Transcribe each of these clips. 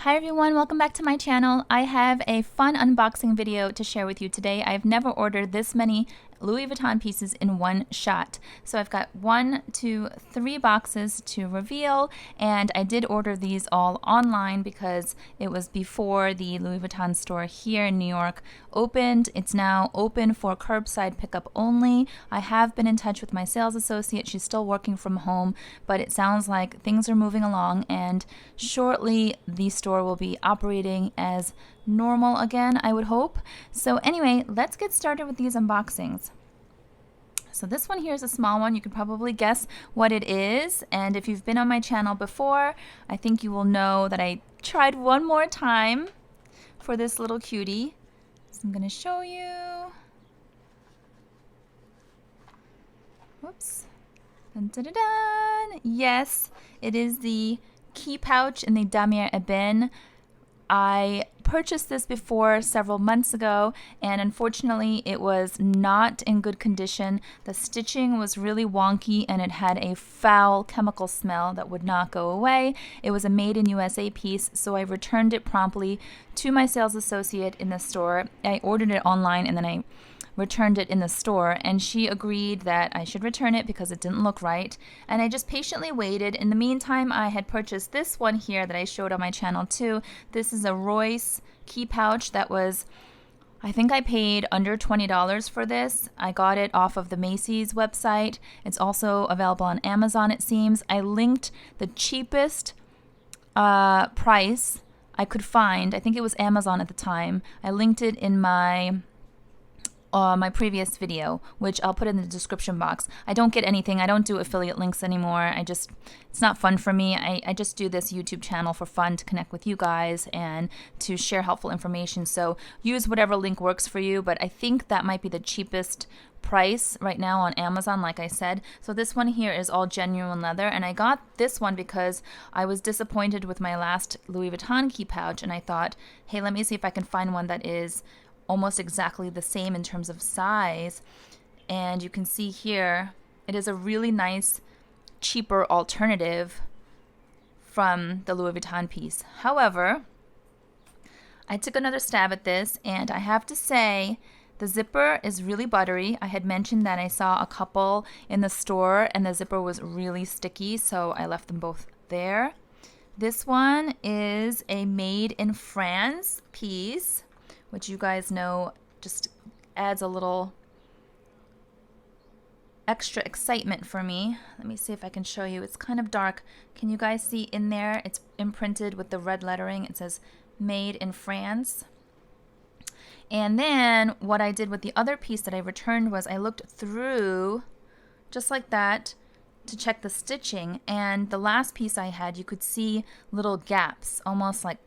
Hi everyone, welcome back to my channel. I have a fun unboxing video to share with you today. I've never ordered this many Louis Vuitton pieces in one shot. So I've got 1, 2, 3 boxes to reveal, and I did order these all online because it was before the Louis Vuitton store here in New York opened. It's now open for curbside pickup only. I have been in touch with my sales associate. She's still working from home, but it sounds like things are moving along, and shortly the store will be operating as normal again, I would hope. So anyway, let's get started with these unboxings. So this one here is a small one. You can probably guess what it is, and if you've been on my channel before, I think you will know that I tried one more time for this little cutie. So I'm going to show you. Whoops. Dun, dun, dun, dun. Yes, it is the Key Pouch in the Damier Ebene. I purchased this before several months ago, and unfortunately it was not in good condition. The stitching was really wonky and it had a foul chemical smell that would not go away. It was a made in USA piece, so I returned it promptly to my sales associate in the store. I ordered it online and then I returned it in the store, and she agreed that I should return it because it didn't look right, and I just patiently waited. In the meantime, I had purchased this one here that I showed on my channel too. This is a Royce Key Pouch that was, I think I paid under $20 for this. I got it off of the Macy's website. It's also available on Amazon, it seems. I linked the cheapest price I could find. I think it was Amazon at the time. I linked it in my previous video, which I'll put in the description box. I don't get anything. I don't do affiliate links anymore. It's not fun for me. I just do this YouTube channel for fun, to connect with you guys and to share helpful information. So use whatever link works for you, but I think that might be the cheapest price right now on Amazon, like I said. So this one here is all genuine leather, and I got this one because I was disappointed with my last Louis Vuitton key pouch, and I thought, hey, let me see if I can find one that is almost exactly the same in terms of size. And you can see here it is a really nice, cheaper alternative from the Louis Vuitton piece. However, I took another stab at this, and I have to say the zipper is really buttery. I had mentioned that I saw a couple in the store and the zipper was really sticky, so I left them both there. This one is a made in France piece, which you guys know just adds a little extra excitement for me. Let me see if I can show you. It's kind of dark. Can you guys see in there? It's imprinted with the red lettering. It says made in France. And then what I did with the other piece that I returned was I looked through just like that to check the stitching, and the last piece I had, you could see little gaps, almost like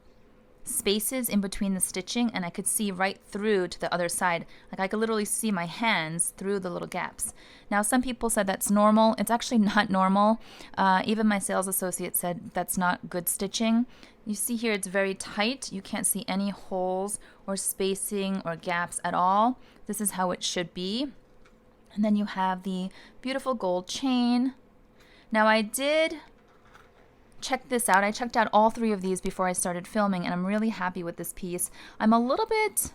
spaces in between the stitching, and I could see right through to the other side. Like I could literally see my hands through the little gaps. Now some people said that's normal. It's actually not normal. Even my sales associate said that's not good stitching. You see here it's very tight. You can't see any holes or spacing or gaps at all. This is how it should be. And then you have the beautiful gold chain. Now I did check this out. I checked out all 3 of these before I started filming, and I'm really happy with this piece. I'm a little bit,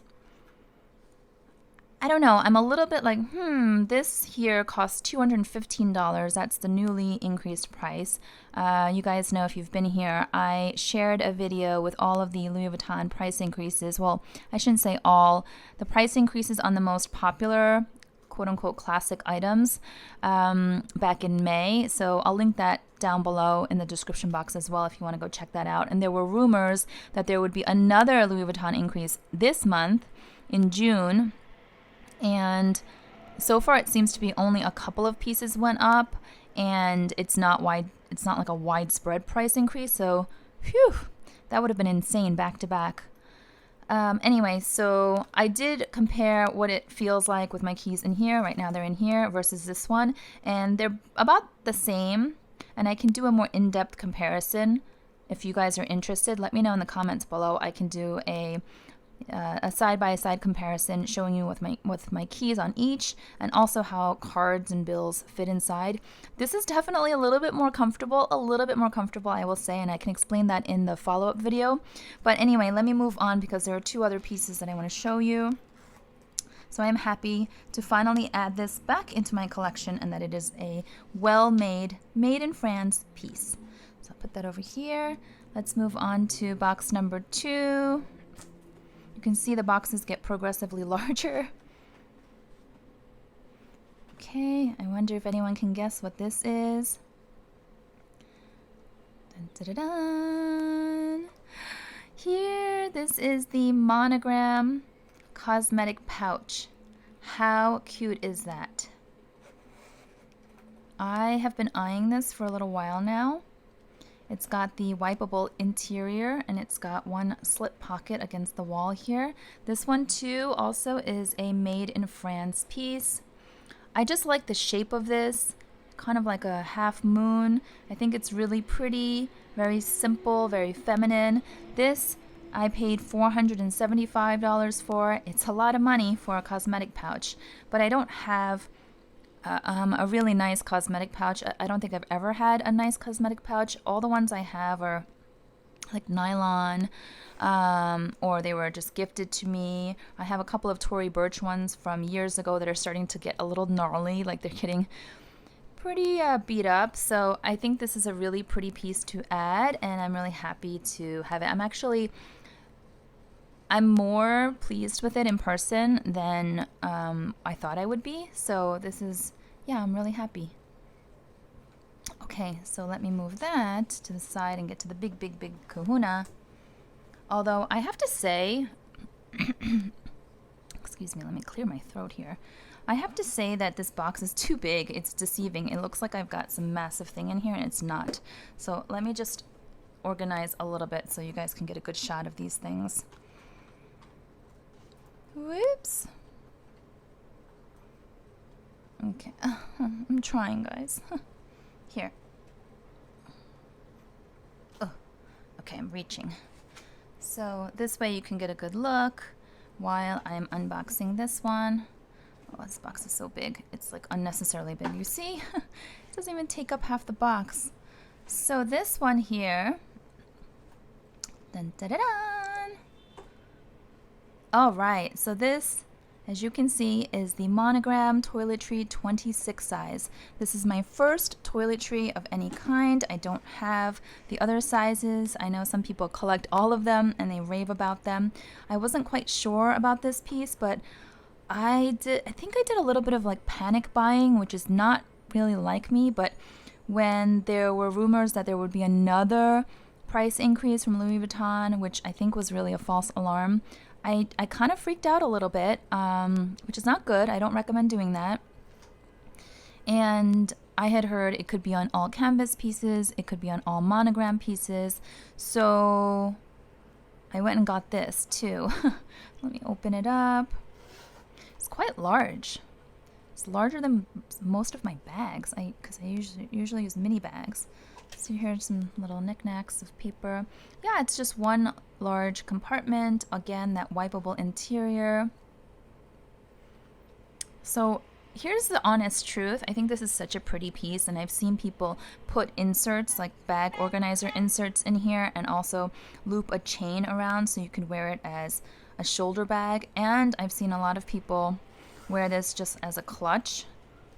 I don't know, I'm a little bit like, this here costs $215. That's the newly increased price. You guys know, if you've been here, I shared a video with all of the Louis Vuitton price increases. Well, I shouldn't say all. The price increases on the most popular quote-unquote classic items back in May. So I'll link that down below in the description box as well if you want to go check that out. And there were rumors that there would be another Louis Vuitton increase this month in June. And so far it seems to be only a couple of pieces went up, and it's not like a widespread price increase. So phew, that would have been insane back to back. Anyway, so I did compare what it feels like with my keys in here. Right now they're in here versus this one, and they're about the same, and I can do a more in-depth comparison. If you guys are interested, let me know in the comments below. I can do a a side-by-side comparison showing you with my keys on each, and also how cards and bills fit inside. This is definitely a little bit more comfortable, I will say, and I can explain that in the follow-up video. But anyway, let me move on because there are two other pieces that I want to show you. So I am happy to finally add this back into my collection, and that it is a well-made, made in France piece. So I'll put that over here. Let's move on to box number 2. You can see the boxes get progressively larger. Okay, I wonder if anyone can guess what this is. Dun, dun, dun, dun. Here, this is the Monogram Cosmetic Pouch. How cute is that? I have been eyeing this for a little while now. It's got the wipeable interior, and it's got one slip pocket against the wall here. This one too also is a made in France piece. I just like the shape of this, kind of like a half moon. I think it's really pretty, very simple, very feminine. This I paid $475 for. It's a lot of money for a cosmetic pouch, but I don't have a really nice cosmetic pouch. I don't think I've ever had a nice cosmetic pouch. All the ones I have are like nylon, or they were just gifted to me. I have a couple of Tory Burch ones from years ago that are starting to get a little gnarly, like they're getting pretty beat up. So I think this is a really pretty piece to add, and I'm really happy to have it. I'm more pleased with it in person than I thought I would be. So this is, yeah, I'm really happy. Okay, so let me move that to the side and get to the big, big, big kahuna. Although I have to say, excuse me, let me clear my throat here. I have to say that this box is too big. It's deceiving. It looks like I've got some massive thing in here, and it's not. So let me just organize a little bit so you guys can get a good shot of these things. Whoops. Okay, I'm trying, guys. Here. Oh, okay, I'm reaching. So this way you can get a good look while I'm unboxing this one. Oh, this box is so big. It's like unnecessarily big. You see? It doesn't even take up half the box. So this one here. Dun, dun, dun, dun. All right, so this, as you can see, is the Monogrammed Toiletry 26 size. This is my first toiletry of any kind. I don't have the other sizes. I know some people collect all of them and they rave about them. I wasn't quite sure about this piece, but I think I did a little bit of like panic buying, which is not really like me, but when there were rumors that there would be another price increase from Louis Vuitton, which I think was really a false alarm, I kind of freaked out a little bit, which is not good. I don't recommend doing that. And I had heard it could be on all canvas pieces, it could be on all monogram pieces, so I went and got this too. Let me open it up. It's quite large. It's larger than most of my bags, because I usually use mini bags. So here's some little knickknacks of paper. Yeah, it's just one large compartment. Again, that wipeable interior. So here's the honest truth. I think this is such a pretty piece, and I've seen people put inserts, like bag organizer inserts in here, and also loop a chain around so you can wear it as a shoulder bag. And I've seen a lot of people wear this just as a clutch,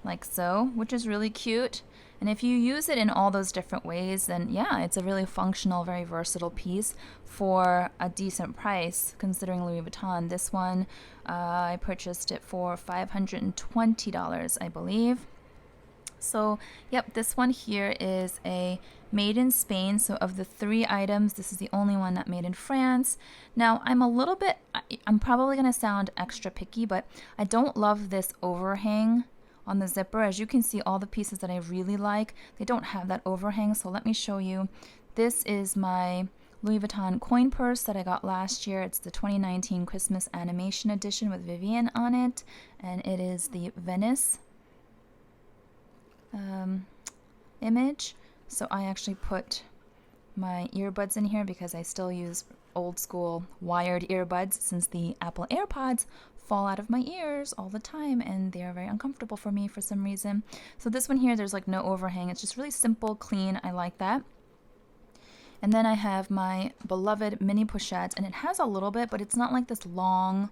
like so, which is really cute. And if you use it in all those different ways, then yeah, it's a really functional, very versatile piece for a decent price, considering Louis Vuitton. This one, I purchased it for $520, I believe. So, yep, this one here is a made in Spain. So of the 3 items, this is the only one that made in France. Now, I'm probably going to sound extra picky, but I don't love this overhang on the zipper. As you can see, all the pieces that I really like, they don't have that overhang. So let me show you. This is my Louis Vuitton coin purse that I got last year. It's the 2019 Christmas Animation Edition with Vivienne on it, and it is the Venice image. So I actually put my earbuds in here because I still use old school wired earbuds since the Apple AirPods fall out of my ears all the time and they are very uncomfortable for me for some reason. So this one here, there's like no overhang. It's just really simple, clean. I like that. And then I have my beloved mini pochettes, and it has a little bit, but it's not like this long.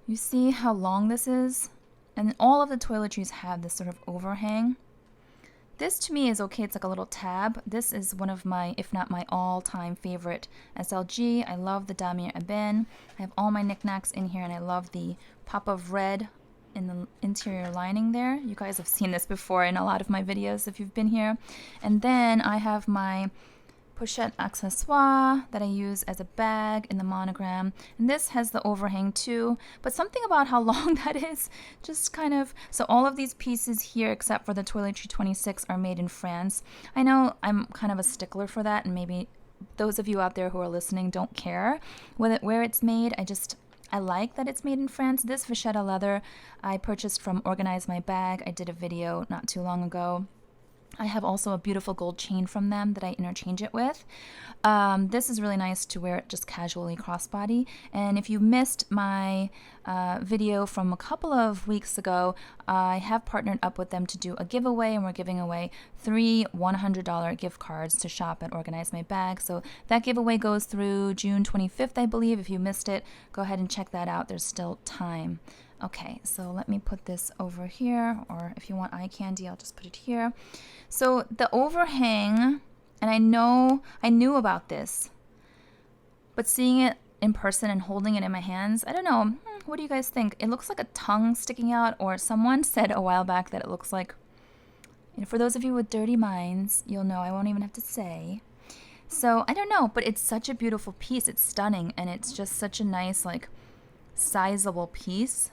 You see how long this is? And all of the toiletries have this sort of overhang. This to me is okay. It's like a little tab. This is one of my, if not my all-time favorite SLG. I love the Damier Ebene. I have all my knickknacks in here, and I love the pop of red in the interior lining there. You guys have seen this before in a lot of my videos if you've been here. And then I have my pochette accessoire that I use as a bag in the Monogram, and this has the overhang too, but something about how long that is just kind of, so all of these pieces here except for the Toiletry 26 are made in France. I know I'm kind of a stickler for that, and maybe those of you out there who are listening don't care where it's made. I like that it's made in France. This vachetta leather I purchased from Organize My Bag. I did a video not too long ago. I have also a beautiful gold chain from them that I interchange it with. This is really nice to wear it just casually crossbody. And if you missed my video from a couple of weeks ago, I have partnered up with them to do a giveaway, and we're giving away 3 $100 gift cards to shop at Organize My Bag. So that giveaway goes through June 25th, I believe. If you missed it, go ahead and check that out. There's still time. Okay, so let me put this over here, or if you want eye candy, I'll just put it here. So the overhang, and I knew about this, but seeing it in person and holding it in my hands, I don't know, what do you guys think? It looks like a tongue sticking out, or someone said a while back that it looks like, for those of you with dirty minds, you'll know, I won't even have to say. So I don't know, but it's such a beautiful piece. It's stunning, and it's just such a nice, like, sizable piece.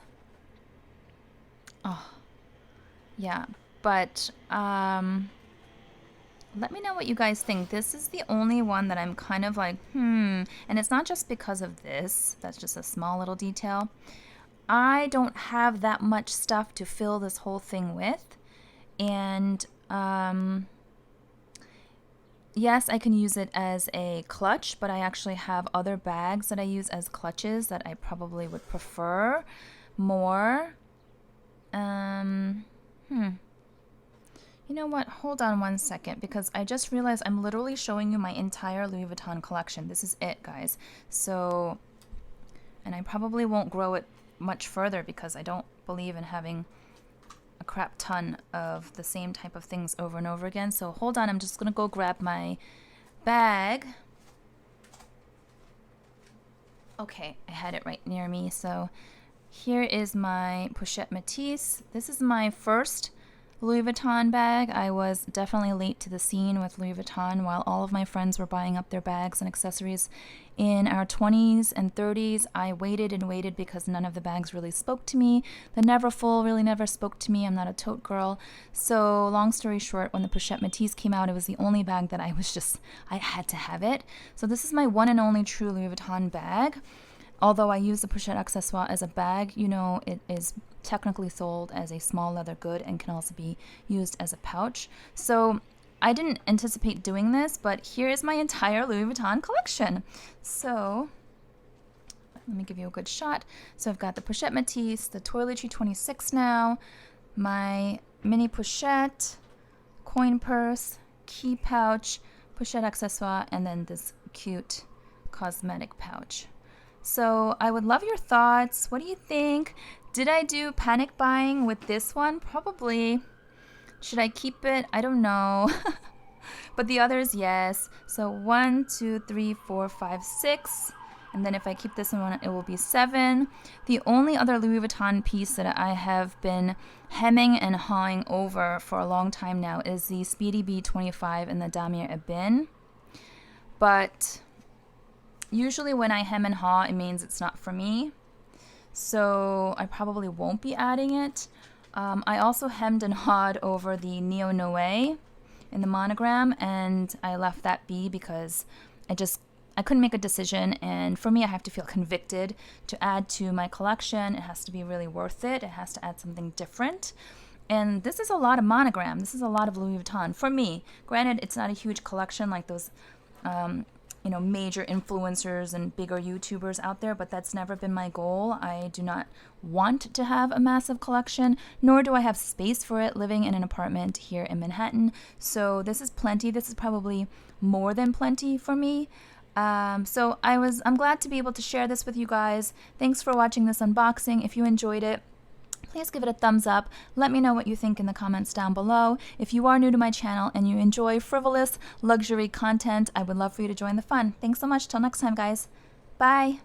Oh, yeah, but let me know what you guys think. This is the only one that I'm kind of like, and it's not just because of this. That's just a small little detail. I don't have that much stuff to fill this whole thing with, and yes, I can use it as a clutch, but I actually have other bags that I use as clutches that I probably would prefer more. You know what? Hold on one second, because I just realized I'm literally showing you my entire Louis Vuitton collection. This is it, guys. So, and I probably won't grow it much further because I don't believe in having a crap ton of the same type of things over and over again. So hold on, I'm just gonna go grab my bag. Okay, I had it right near me. So here is my Pochette Matisse. This is my first Louis Vuitton bag. I was definitely late to the scene with Louis Vuitton while all of my friends were buying up their bags and accessories in our 20s and 30s. I waited and waited because none of the bags really spoke to me. The Neverfull really never spoke to me. I'm not a tote girl. So long story short, when the Pochette Matisse came out, it was the only bag that I had to have it. So this is my one and only true Louis Vuitton bag. Although I use the Pochette Accessoire as a bag, you know, it is technically sold as a small leather good and can also be used as a pouch. So I didn't anticipate doing this, but here is my entire Louis Vuitton collection. So let me give you a good shot. So I've got the Pochette Matisse, the Toiletry 26 now, my mini pochette, coin purse, key pouch, Pochette Accessoire, and then this cute cosmetic pouch. So I would love your thoughts. What do you think? Did I do panic buying with this one? Probably. Should I keep it? I don't know. But the others, yes. So 1, 2, 3, 4, 5, 6. And then if I keep this one, it will be 7. The only other Louis Vuitton piece that I have been hemming and hawing over for a long time now is the Speedy B25 in the Damier Ebene. But usually when I hem and haw, it means it's not for me. So I probably won't be adding it. I also hemmed and hawed over the Neo Noe in the Monogram, and I left that be because I couldn't make a decision, and for me, I have to feel convicted to add to my collection. It has to be really worth it. It has to add something different. And this is a lot of Monogram. This is a lot of Louis Vuitton for me. Granted, it's not a huge collection like those, major influencers and bigger YouTubers out there, but that's never been my goal. I do not want to have a massive collection, nor do I have space for it living in an apartment here in Manhattan. So this is plenty. This is probably more than plenty for me. So I'm glad to be able to share this with you guys. Thanks for watching this unboxing. If you enjoyed it, please give it a thumbs up. Let me know what you think in the comments down below. If you are new to my channel and you enjoy frivolous luxury content, I would love for you to join the fun. Thanks so much. Till next time, guys. Bye.